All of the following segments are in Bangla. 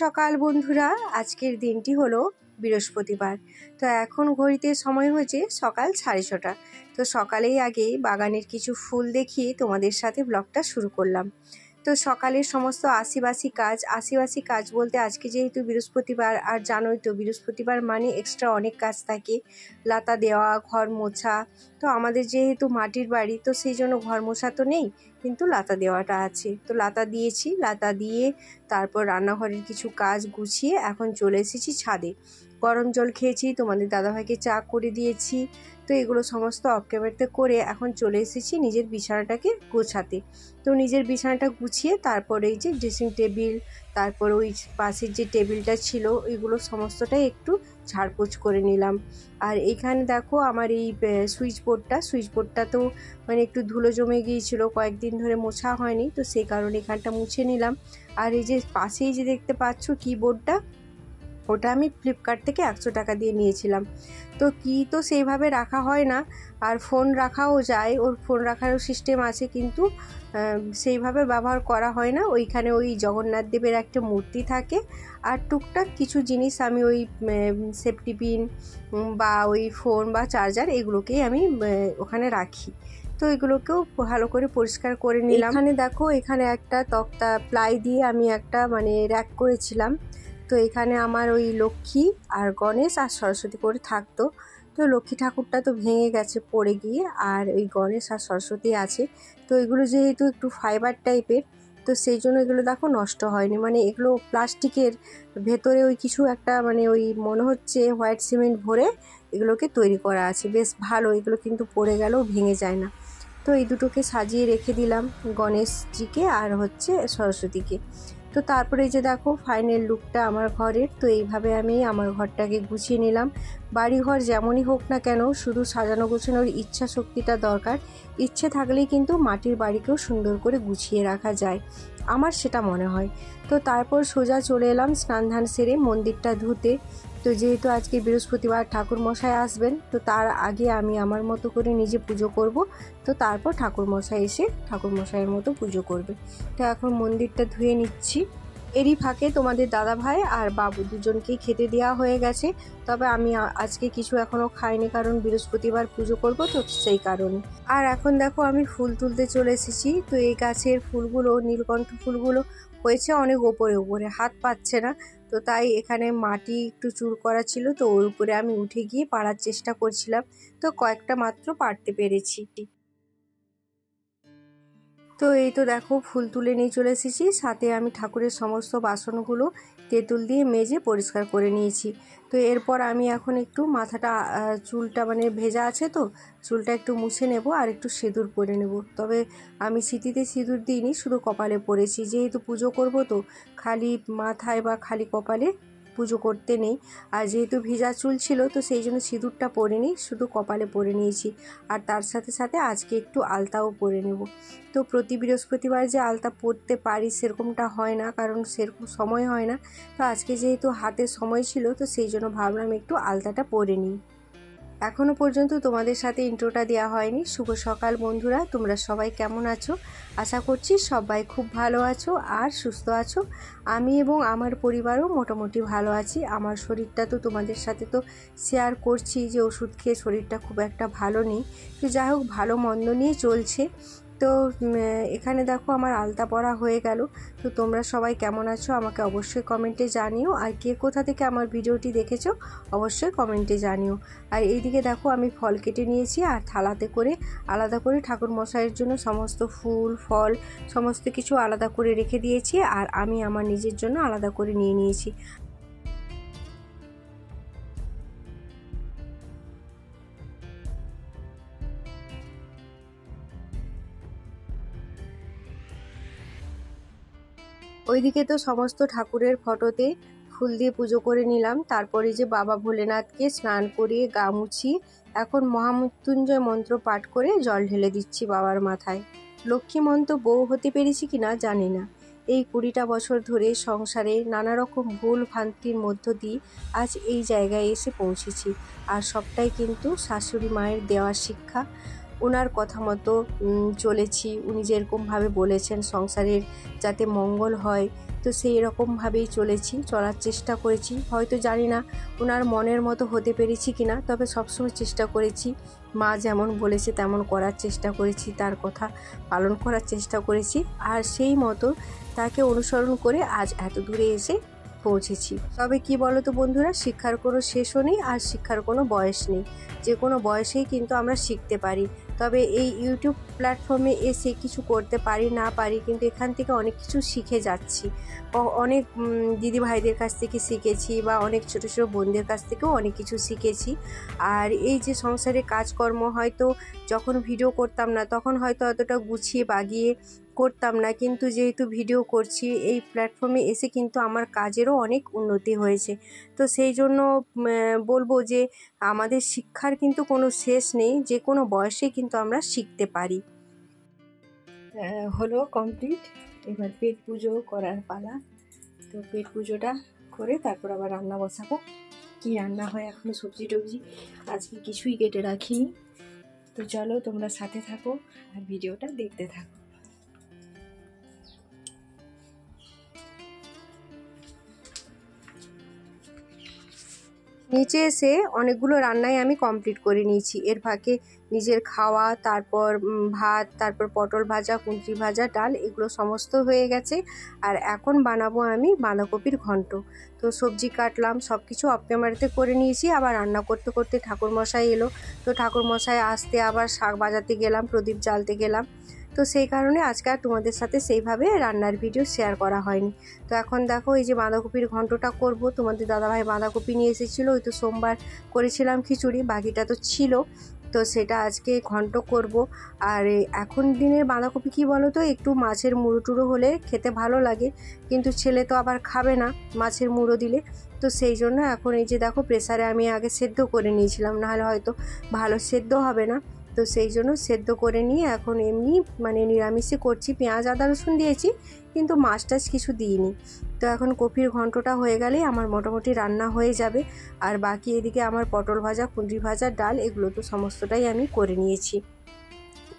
সকাল বন্ধুরা, আজকের দিনটি হলো বৃহস্পতিবার। তো এখন ঘড়িতে সময় হয়েছে সকাল 6:30। তো সকালেই আগে বাগানের কিছু ফুল দেখিয়ে তোমাদের সাথে ব্লগটা শুরু করলাম। তো সকালের সমস্ত আশিবাসি কাজ বলতে আজকে যেহেতু বৃহস্পতিবার, আর জানোই তো বৃহস্পতিবার মানে এক্সট্রা অনেক কাজ থাকে, লাতা দেওয়া, ঘর মোছা। তো আমাদের যেহেতু মাটির বাড়ি, তো সেই জন্য ঘর মোছা তো নেই, কিন্তু লাতা দেওয়াটা আছে। তো লাতা দিয়েছি, লাতা দিয়ে তারপর রান্নাঘরের কিছু কাজ গুছিয়ে এখন চলে এসেছি ছাদে। গরম জল খেয়েছি, তোমাদের দাদাভাইকে চা করে দিয়েছি। তো এগুলো সমস্ত অফ ক্যামেরাতে করে এখন চলে এসেছি নিজের বিছানাটাকে গোছাতে। তো নিজের বিছানাটা গুছিয়ে তারপরে এই যে ড্রেসিং টেবিল, তারপর ওই পাশের যে টেবিলটা ছিল, এগুলো সমস্তটাই একটু ঝাড়পোছ করে নিলাম। আর এইখানে দেখো আমার এই সুইচ বোর্ডটা তো মানে একটু ধুলো জমে গিয়েছিল, কয়েকদিন ধরে মোছা হয়নি, তো সেই কারণে এখানটা মুছে নিলাম। আর এই যে পাশেই যে দেখতে পাচ্ছ কিবোর্ডটা, ওটা আমি ফ্লিপকার্ট থেকে 100 টাকা দিয়ে নিয়েছিলাম। তো কি তো সেইভাবে রাখা হয় না, আর ফোন রাখাও যায়, ওর ফোন রাখারও সিস্টেম আছে, কিন্তু সেইভাবে ব্যবহার করা হয় না। ওইখানে ওই জগন্নাথ দেবের একটা মূর্তি থাকে, আর টুকটাক কিছু জিনিস আমি ওই সেফটি পিন বা ওই ফোন বা চার্জার এগুলোকেই আমি ওখানে রাখি। তো এগুলোকেও ভালো করে পরিষ্কার করে নিলাম। এখানে দেখো, এখানে একটা তক্তা প্লাই দিয়ে আমি একটা মানে র্যাক করেছিলাম। তো এখানে আমার ওই লক্ষ্মী আর গণেশ আর সরস্বতী করে থাকতো। তো লক্ষ্মী ঠাকুরটা তো ভেঙে গেছে পড়ে গিয়ে, আর ওই গণেশ আর সরস্বতী আছে। তো এগুলো যেহেতু একটু ফাইবার টাইপের, তো সেই জন্য এগুলো দেখো নষ্ট হয়নি। মানে এগুলো প্লাস্টিকের ভেতরে ওই কিছু একটা মানে ওই মনে হচ্ছে হোয়াইট সিমেন্ট ভরে এগুলোকে তৈরি করা আছে, বেশ ভালো। এগুলো কিন্তু পড়ে গেলেও ভেঙে যায় না। তো এই দুটোকে সাজিয়ে রেখে দিলাম, গণেশজিকে আর হচ্ছে সরস্বতীকে। তো তারপরে এই যে দেখো ফাইনাল লুকটা আমার ঘরের। তো এইভাবে আমি আমার ঘরটাকে গুছিয়ে নিলাম। বাড়িঘর যেমনই হোক না কেন, শুধু সাজানো গোছানোর ইচ্ছা শক্তিটা দরকার। ইচ্ছে থাকলেই কিন্তু মাটির বাড়িকেও সুন্দর করে গুছিয়ে রাখা যায়, আমার সেটা মনে হয়। তো তারপর সোজা চলে এলাম স্নান ধান সেরে মন্দিরটা ধুতে। তো যেহেতু আজকে বৃহস্পতিবার, ঠাকুর মশাই আসবেন, তো তার আগে আমি আমার মতো করে নিজে পুজো করব। তো তারপর ঠাকুর মশাই এসে ঠাকুর মশাইয়ের মতো পুজো করবে। তো এখন মন্দিরটা ধুয়ে নিচ্ছি। এরই ফাঁকে তোমাদের দাদাভাই আর বাবু দুজনকেই খেতে দেওয়া হয়ে গেছে। তবে আমি আজকে কিছু এখনও খাইনি, কারণ বৃহস্পতিবার পুজো করব, তো সেই কারণে। আর এখন দেখো আমি ফুল তুলতে চলে এসেছি। তো এই গাছের ফুলগুলো, নীলকণ্ঠ ফুলগুলো হয়েছে অনেক ওপরে, হাত পাচ্ছে না। তো তাই এখানে মাটি একটু চুর করা ছিল, তো ওর উপরে আমি উঠে গিয়ে পাড়ার চেষ্টা করছিলাম। তো কয়েকটা মাত্র পারতে পেরেছি। তো এই তো দেখো ফুল তুলে নিয়ে চলে এসেছি। সাথে আমি ঠাকুরের সমস্ত বাসনগুলো তেঁতুল দিয়ে মেজে পরিষ্কার করে নিয়েছি। তো এরপর আমি এখন একটু মাথাটা, চুলটা মানে ভেজা আছে, তো চুলটা একটু মুছে নেব আর একটু সিঁদুর পরে নেব। তবে আমি সিঁথিতে সিঁদুর দিইনি, শুধু কপালে পরেছি। যেহেতু পুজো করব, তো খালি মাথায় বা খালি কপালে পুজো করতে নেই। আর যেহেতু ভেজা চুল ছিল, তো সেই জন্য সিঁদুরটা পরিনি, শুধু কপালে পরে নিয়েছি। আর তার সাথে সাথে আজকে একটু আলতাও পরে নেব। তো প্রতি বৃহস্পতিবার যে আলতা পরতে পারি সেরকমটা হয় না, কারণ সেরকম সময় হয় না। তো আজকে যেহেতু হাতে সময় ছিল, তো সেই জন্য ভাবলাম একটু আলতাটা পরে নিই। এখনও পর্যন্ত তোমাদের সাথে ইন্ট্রোটা দেওয়া হয়নি। শুভ সকাল বন্ধুরা, তোমরা সবাই কেমন আছো? আশা করছি সবাই খুব ভালো আছো আর সুস্থ আছো। আমি এবং আমার পরিবারও মোটামুটি ভালো আছি। আমার শরীরটা তো তোমাদের সাথে তো শেয়ার করছি যে ওষুধ খেয়ে শরীরটা খুব একটা ভালো নেই। তো যাই হোক, ভালো মন্দ নিয়ে চলছে। তো এখানে দেখো আমার আলতা পরা হয়ে গেল। তো তোমরা সবাই কেমন আছো আমাকে অবশ্যই কমেন্টে জানিও, আর কে কোথা থেকে আমার ভিডিওটি দেখেছো অবশ্যই কমেন্টে জানিও। আর এইদিকে দেখো আমি ফল কেটে নিয়েছি, আর থালাতে করে আলাদা করে ঠাকুর মশাইয়ের জন্য সমস্ত ফুল ফল সমস্ত কিছু আলাদা করে রেখে দিয়েছি, আর আমি আমার নিজের জন্য আলাদা করে নিয়ে নিয়েছি। ওইদিকে তো সমস্ত ঠাকুরের ফটোতে ফুল দিয়ে পুজো করে নিলাম। তারপরে যে বাবা ভোলেনাথকে স্নান করিয়ে গা মুছিয়ে এখন মহামৃত্যুঞ্জয় মন্ত্র পাঠ করে জল ঢেলে দিচ্ছি বাবার মাথায়। লক্ষ্মীমন্ত বউ হতে পেরেছি কিনা জানি না। এই 20টা বছর ধরে সংসারে নানা রকম ভুল ভ্রান্তির মধ্য দিয়ে আজ এই জায়গায় এসে পৌঁছেছি, আর সবটাই কিন্তু শাশুড়ি মায়ের দেওয়া শিক্ষা। ওনার কথা মতো চলেছি। উনি যেরকমভাবে বলেছেন সংসারের যাতে মঙ্গল হয়, তো সেই রকমভাবেই চলার চেষ্টা করেছি। হয়তো জানি না ওনার মনের মতো হতে পেরেছি কি না, তবে সবসময় চেষ্টা করেছি, মা যেমন বলেছে তেমন করার চেষ্টা করেছি, তার কথা পালন করার চেষ্টা করেছি, আর সেই মতো তাকে অনুসরণ করে আজ এত দূরে এসে পৌঁছেছি। তবে কি বলো তো বন্ধুরা, শিক্ষার কোনো শেষও নেই আর শিক্ষার কোনো বয়স নেই। যে কোনো বয়সেই কিন্তু আমরা শিখতে পারি। তবে এই ইউটিউব প্ল্যাটফর্মে এসে কিছু করতে পারি না পারি, কিন্তু এখান থেকে অনেক কিছু শিখে যাচ্ছি। অনেক দিদি ভাইদের কাছ থেকে শিখেছি, বা অনেক ছোটো ছোটো বোনদের কাছ থেকেও অনেক কিছু শিখেছি। আর এই যে সংসারে কাজকর্ম, হয়তো যখন ভিডিও করতাম না তখন হয়তো অতটা গুছিয়ে বাগিয়ে করতাম না, কিন্তু যেহেতু ভিডিও করছি এই প্ল্যাটফর্মে এসে কিন্তু আমার কাজেরও অনেক উন্নতি হয়েছে। তো সেই জন্য বলবো যে আমাদের শিক্ষার কিন্তু কোনো শেষ নেই, যে কোনো বয়সে কিন্তু আমরা শিখতে পারি। হলো কমপ্লিট, এবার পেট পুজো করার পালা। তো পেট পুজোটা করে তারপর আবার রান্না বসাবো। কি রান্না হয় এখনও সবজি টবজি আজকে কিছুই কেটে রাখিনি। তো চলো তোমরা সাথে থাকো আর ভিডিওটা দেখতে থাকো। নিচে এসে অনেকগুলো রান্নাই আমি কমপ্লিট করে নিয়েছি। এর ফাঁকে নিজের খাওয়া, তারপর ভাত, তারপর পটল ভাজা, কুঁদরি ভাজা, ডাল, এগুলো সমস্ত হয়ে গেছে। আর এখন বানাবো আমি বাঁধাকপির ঘন্ট। তো সবজি কাটলাম, সব কিছু অফ ক্যামেরাতে করে নিয়েছি। আবার রান্না করতে করতে ঠাকুরমশাই এলো। তো ঠাকুরমশাই আসতে আবার শাক বাজাতে গেলাম, প্রদীপ জ্বালতে গেলাম। তো সেই কারণে আজকে আর তোমাদের সাথে সেইভাবে রান্নার ভিডিও শেয়ার করা হয়নি। তো এখন দেখো এই যে বাঁধাকপির ঘন্টটা করব। তোমাদের দাদাভাই বাঁধাকপি নিয়ে এসেছিলো, ওই তো সোমবার করেছিলাম খিচুড়ি, বাকিটা তো ছিল। তো সেটা আজকে ঘন্ট করব। আর এখন দিনের বাঁধাকপি কী বলো তো, একটু মাছের মুড়ো টুড়ো হলে খেতে ভালো লাগে, কিন্তু ছেলে তো আবার খাবে না মাছের মুড়ো দিলে। তো সেই জন্য এখন এই যে দেখো প্রেসারে আমি আগে সেদ্ধ করে নিয়েছিলাম, নাহলে হয়তো ভালো সেদ্ধ হবে না। তো সেই জন্য সেদ্ধ করে নিয়ে এখন এমনি মানে নিরামিষই করছি, পেঁয়াজ আদা রসুন দিয়েছি, কিন্তু মাছ টাছ কিছু দিইনি। তো এখন কপির ঘন্টটা হয়ে গেলেই আমার মোটামুটি রান্না হয়ে যাবে। আর বাকি এদিকে আমার পটল ভাজা, কুঁদরি ভাজা, ডাল, এগুলো তো সমস্তটাই আমি করে নিয়েছি।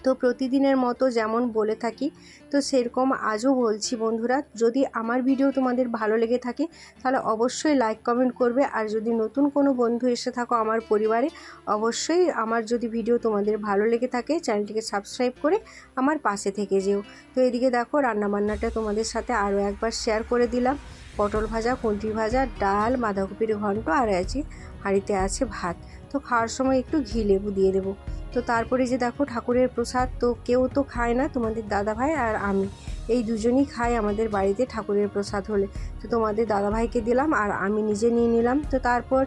তো প্রতিদিনের মতো যেমন বলে থাকি, তো সেরকম আজও বলছি বন্ধুরা, যদি আমার ভিডিও তোমাদের ভালো লেগে থাকে তাহলে অবশ্যই লাইক কমেন্ট করবে। আর যদি নতুন কোনো বন্ধু এসে থাকো আমার পরিবারে, অবশ্যই আমার যদি ভিডিও তোমাদের ভালো লেগে থাকে চ্যানেলটিকে সাবস্ক্রাইব করে আমার পাশে থেকে যেও। তো এদিকে দেখো রান্নাবান্নাটা তোমাদের সাথে আরও একবার শেয়ার করে দিলাম। পটল ভাজা, কুঁদরি ভাজা, ডাল, বাঁধাকপির ঘন্ট, আর আছে হাঁড়িতে আছে ভাত। তো খাওয়ার সময় একটু ঘি লেবু দিয়ে দেবো। তো তারপরে যে দেখো ঠাকুরের প্রসাদ তো কেউ তো খায় না, তোমাদের দাদাভাই আর আমি এই দুজনই খাই আমাদের বাড়িতে ঠাকুরের প্রসাদ হলে। তো তোমাদের দাদাভাইকে দিলাম আর আমি নিজে নিয়ে নিলাম। তো তারপর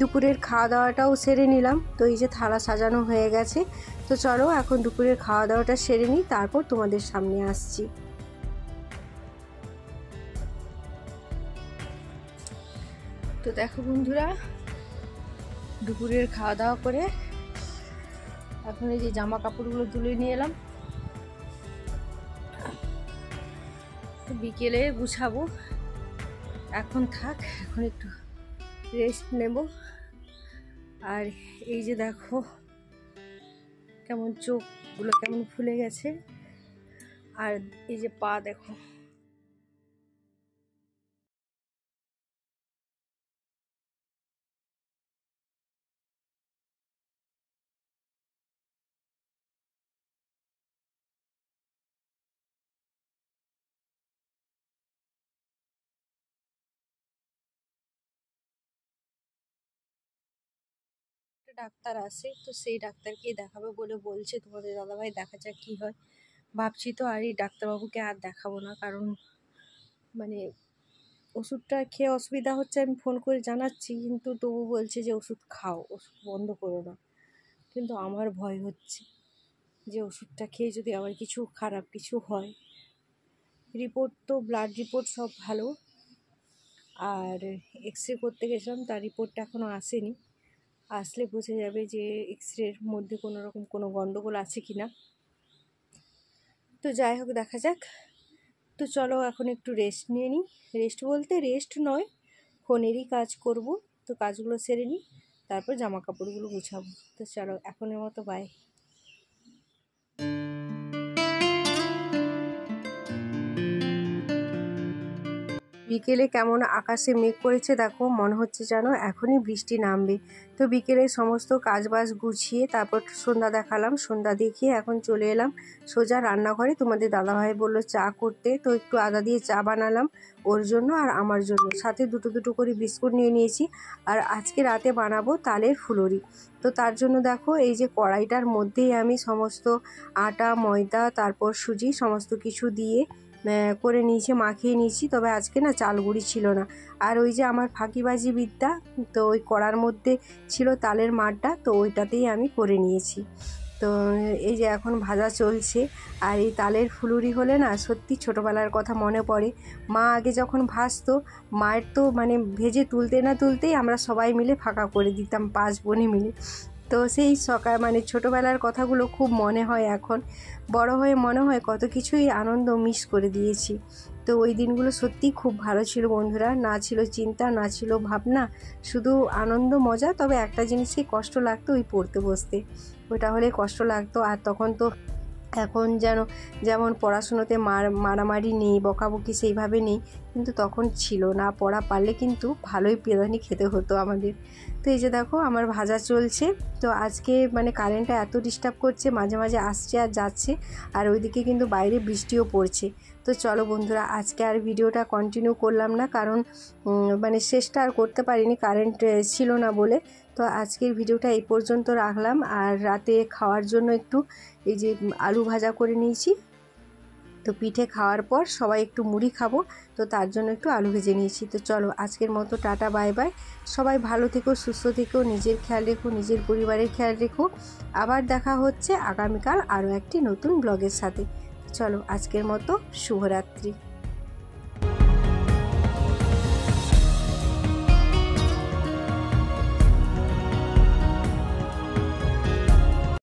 দুপুরের খাওয়া দাওয়াটাও সেরে নিলাম। তো এই যে থালা সাজানো হয়ে গেছে। তো চলো এখন দুপুরের খাওয়া দাওয়াটা সেরে নিই, তারপর তোমাদের সামনে আসছি। তো দেখো বন্ধুরা, দুপুরের খাওয়া দাওয়া করে এখন এই যে জামা কাপড়গুলো তুলে নিয়ে এলাম। বিকেলে গুছাবো, এখন থাক, এখন একটু রেস্ট নেব। আর এই যে দেখো কেমন চোখগুলো কেমন ফুলে গেছে, আর এই যে পা দেখো। ডাক্তার আসে, তো সেই ডাক্তারকেই দেখাবে বলে বলছে তোমাদের দাদাভাই, দেখা যাক কী হয়। ভাবছি তো আর এই ডাক্তারবাবুকে আর দেখাবো না, কারণ মানে ওষুধটা খেয়ে অসুবিধা হচ্ছে, আমি ফোন করে জানাচ্ছি, কিন্তু তবু বলছে যে ওষুধ খাও, ওষুধ বন্ধ করো না। কিন্তু আমার ভয় হচ্ছে যে ওষুধটা খেয়ে যদি আবার কিছু খারাপ কিছু হয়। রিপোর্ট তো ব্লাড রিপোর্ট সব ভালো, আর এক্স রে করতে গেছিলাম, তার রিপোর্টটা এখনও আসেনি। আসলে বোঝা যাবে যে এক্স রের মধ্যে কোনো রকম কোনো গণ্ডগোল আছে কি না। তো যাই হোক দেখা যাক। তো চলো এখন একটু রেস্ট নিয়ে নিই। রেস্ট বলতে রেস্ট নয়, ফোনেরই কাজ করব। তো কাজগুলো সেরে নিই, তারপর জামা কাপড়গুলো গুছাবো। তো চলো এখনের মতো বাই। বিকেলে কেমন আকাশে মেঘ করেছে দেখো, মনে হচ্ছে যেন এখনই বৃষ্টি নামবে। তো বিকেলে সমস্ত কাজবাজ গুছিয়ে তারপর সন্ধ্যা দেখালাম, সন্ধ্যা দেখিয়ে এখন চলে এলাম সোজা রান্নাঘরে। তোমাদের দাদাভাই বললো চা করতে, তো একটু আদা দিয়ে চা বানালাম ওর জন্য আর আমার জন্য, সাথে দুটো দুটো করে বিস্কুট নিয়ে নিয়েছি। আর আজকে রাতে বানাবো তালের ফুলুরি। তো তার জন্য দেখো এই যে কড়াইটার মধ্যেই আমি সমস্ত আটা, ময়দা, তারপর সুজি সমস্ত কিছু দিয়ে করে নিয়েছি, মাখিয়ে নিয়েছি। তবে আজকে না চাল গুঁড়ি ছিল না। আর ওই যে আমার ফাঁকিবাজি বিদ্যা, তো ওই কড়ার মধ্যে ছিল তালের মাঠটা, তো ওইটাতেই আমি করে নিয়েছি। তো এই যে এখন ভাজা চলছে। আর এই তালের ফুলুরি হলে না সত্যি ছোটোবেলার কথা মনে পড়ে। মা আগে যখন ভাজতো, মায়ের তো মানে ভেজে তুলতে না তুলতেই আমরা সবাই মিলে ফাঁকা করে দিতাম 5 বোনে মিলে। তো সেই সকাল মানে ছোটোবেলার কথাগুলো খুব মনে হয় এখন। বড় হয়ে মনে হয় কত কিছুই আনন্দ মিস করে দিয়েছি। তো ওই দিনগুলো সত্যিই খুব ভালো ছিল বন্ধুরা, না ছিল চিন্তা, না ছিল ভাবনা, শুধু আনন্দ মজা। তবে একটা জিনিসই কষ্ট লাগতো, ওই পড়তে বসতে, ওইটা হলে কষ্ট লাগতো। আর তখন তো এখন যেমন পড়াশুনোতে মারামারি নেই, বকাবকি সেইভাবে নেই, কিন্তু তখন ছিল। না পড়া পারলে কিন্তু ভালোই পেদানি খেতে হতো আমাদের। তো এই যে দেখো আমার ভাজা চলছে। তো আজকে মানে কারেন্টটা এত ডিস্টার্ব করছে, মাঝে মাঝে আসছে আর যাচ্ছে, আর ওইদিকে কিন্তু বাইরে বৃষ্টিও পড়ছে। তো চলো বন্ধুরা, আজকে আর ভিডিওটা কন্টিনিউ করলাম না, কারণ মানে শেষটা আর করতে পারিনি, কারেন্ট ছিল না বলে। তো আজকের ভিডিওটা এই পর্যন্ত রাখলাম। আর রাতে খাওয়ার জন্য একটু এই যে আলু ভাজা করে নিয়েছি। তো পিঠে খাওয়ার পর সবাই একটু মুড়ি খাবো, তো তার জন্য একটু আলু ভেজে নিয়েছি। তো চলো আজকের মতো টাটা, বাই বাই। সবাই ভালো থেকো, সুস্থ থেকো, নিজের খেয়াল রেখো, নিজের পরিবারের খেয়াল রেখো। আবার দেখা হচ্ছে আগামীকাল আরও একটি নতুন ব্লগের সাথে। চলো আজকের মতো শুভরাত্রি।